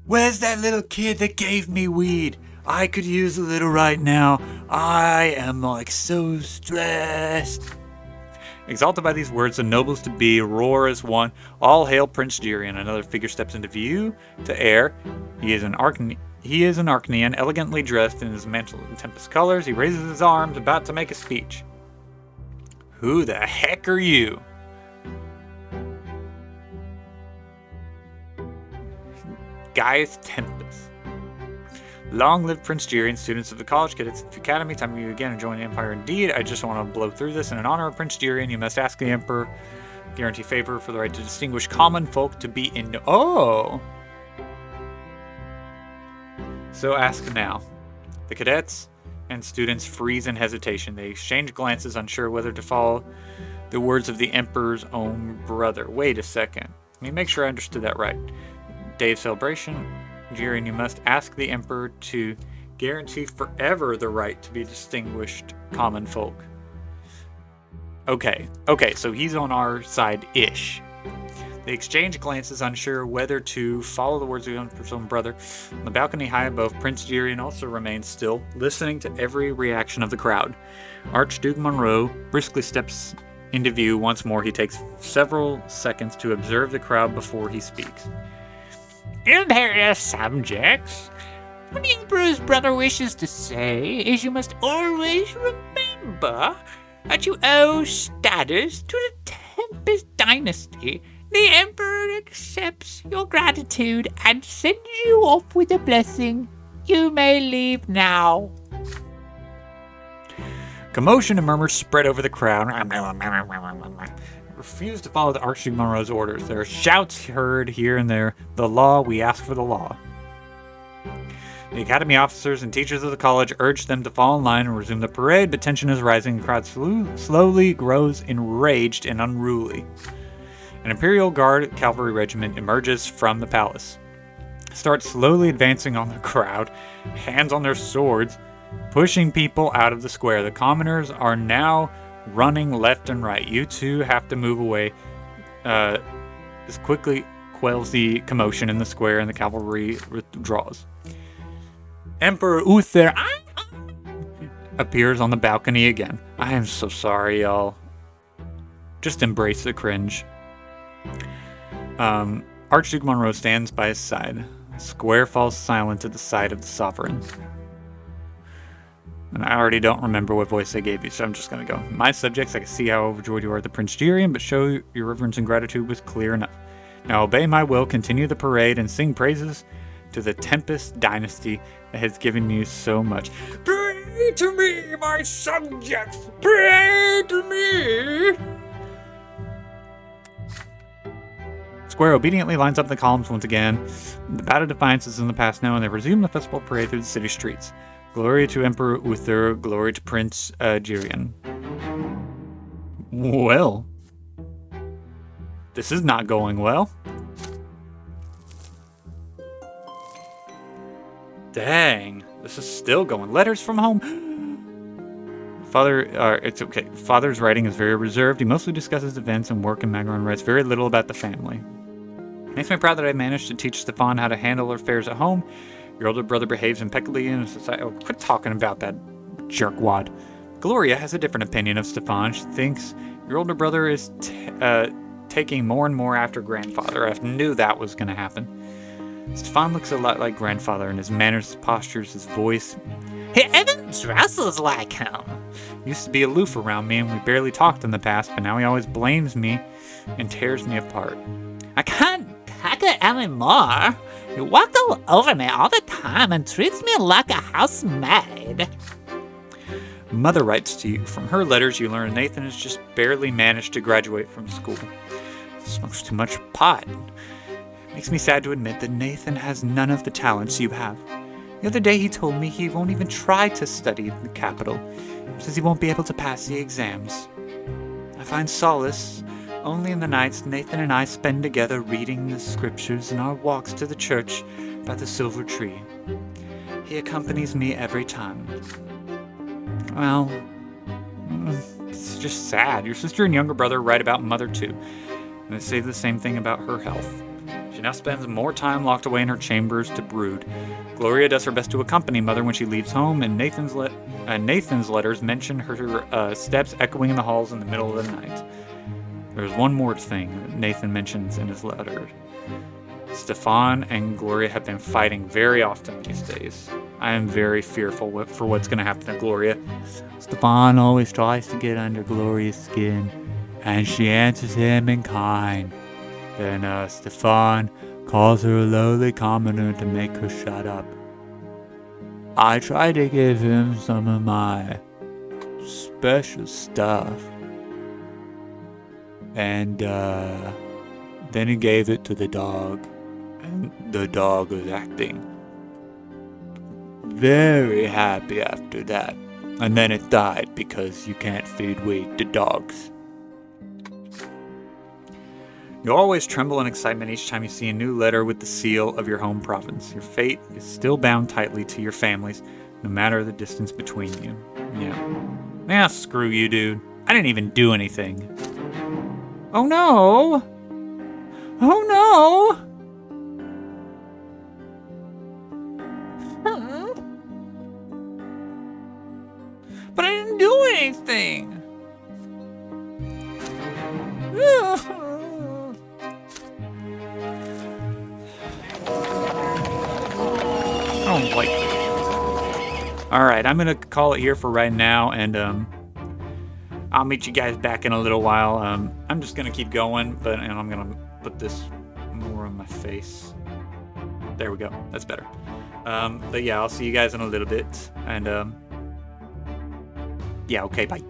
Where's that little kid that gave me weed? I could use a little right now. I am like so stressed. Exalted by these words, the nobles to be roar as one. All hail Prince Girion. Another figure steps into view to air. He is an Arknian, elegantly dressed in his mantle of tempest colors. He raises his arms, about to make a speech. Who the heck are you? Gaius Tempest. Long live Prince Girion, students of the College Cadets Academy. Time for you again to join the Empire indeed. I just want to blow through this. In honor of Prince Girion, you must ask the Emperor, guarantee favor for the right to distinguish common folk to be in... Oh! So ask now. The cadets and students freeze in hesitation. They exchange glances, unsure whether to follow the words of the Emperor's own brother. Wait a second. Let me make sure I understood that right. Day of celebration. Girion, you must ask the Emperor to guarantee forever the right to be distinguished common folk. Okay, so he's on our side-ish. They exchange glances, unsure whether to follow the words of the Emperor's own brother. On the balcony high above, Prince Girion also remains still, listening to every reaction of the crowd. Archduke Monroe briskly steps into view once more. He takes several seconds to observe the crowd before he speaks. Imperial subjects, what the Emperor's brother wishes to say is you must always remember that you owe status to the Tempest dynasty. The Emperor accepts your gratitude and sends you off with a blessing. You may leave now. Commotion and murmurs spread over the crowd. Refuse to follow the Archduke Monroe's orders. There are shouts heard here and there. The law, we ask for the law. The academy officers and teachers of the college urge them to fall in line and resume the parade, but tension is rising. The crowd slowly grows enraged and unruly. An Imperial Guard cavalry regiment emerges from the palace. Starts slowly advancing on the crowd, hands on their swords, pushing people out of the square. The commoners are now running left and right. You two have to move away. This quickly quells the commotion in the square and the cavalry withdraws. Emperor Uther appears on the balcony again. I am so sorry, y'all. Just embrace the cringe. Archduke Monroe stands by his side. The square falls silent at the sight of the sovereign. And I already don't remember what voice I gave you, so I'm just going to go. My subjects, I can see how overjoyed you are at the Prince Girion, but show your reverence and gratitude was clear enough. Now obey my will, continue the parade, and sing praises to the Tempest dynasty that has given you so much. Pray to me, my subjects! Pray to me! Square obediently lines up the columns once again. The Battle of Defiance is in the past now, and they resume the festival parade through the city streets. Glory to Emperor Uther, glory to Prince Jirian. Well, this is not going well. Dang, this is still going. Letters from home. It's okay. Father's writing is very reserved. He mostly discusses events and work, and Magron writes very little about the family. Makes me proud that I managed to teach Stefan how to handle affairs at home. Your older brother behaves impeccably in society. Oh, quit talking about that jerkwad. Gloria has a different opinion of Stefan. She thinks your older brother is taking more and more after grandfather. I knew that was going to happen. Stefan looks a lot like grandfather in his manners, his postures, his voice. He even dresses like him. He used to be aloof around me, and we barely talked in the past, but now he always blames me and tears me apart. I can't take it anymore. He walks all over me all the time and treats me like a housemaid. Mother writes to you. From her letters, you learn Nathan has just barely managed to graduate from school. Smokes too much pot. Makes me sad to admit that Nathan has none of the talents you have. The other day he told me he won't even try to study in the capital. He says he won't be able to pass the exams. I find solace only in the nights Nathan and I spend together reading the scriptures in our walks to the church by the silver tree. He accompanies me every time. Well, it's just sad. Your sister and younger brother write about Mother too, and they say the same thing about her health. She now spends more time locked away in her chambers to brood. Gloria does her best to accompany Mother when she leaves home, and Nathan's letters mention her steps echoing in the halls in the middle of the night. There's one more thing that Nathan mentions in his letter. Stefan and Gloria have been fighting very often these days. I am very fearful for what's going to happen to Gloria. Stefan always tries to get under Gloria's skin, and she answers him in kind. Then Stefan calls her a lowly commoner to make her shut up. I try to give him some of my special stuff. And then he gave it to the dog. And the dog was acting very happy after that. And then it died because you can't feed weed to dogs. You always tremble in excitement each time you see a new letter with the seal of your home province. Your fate is still bound tightly to your families, no matter the distance between you. Yeah, screw you, dude. I didn't even do anything. Oh no! Oh no! But I didn't do anything! I don't like this. Alright, I'm gonna call it here for right now, and I'll meet you guys back in a little while. I'm just gonna keep going, and I'm gonna put this more on my face. There we go. That's better. But yeah, I'll see you guys in a little bit, and yeah, okay, bye.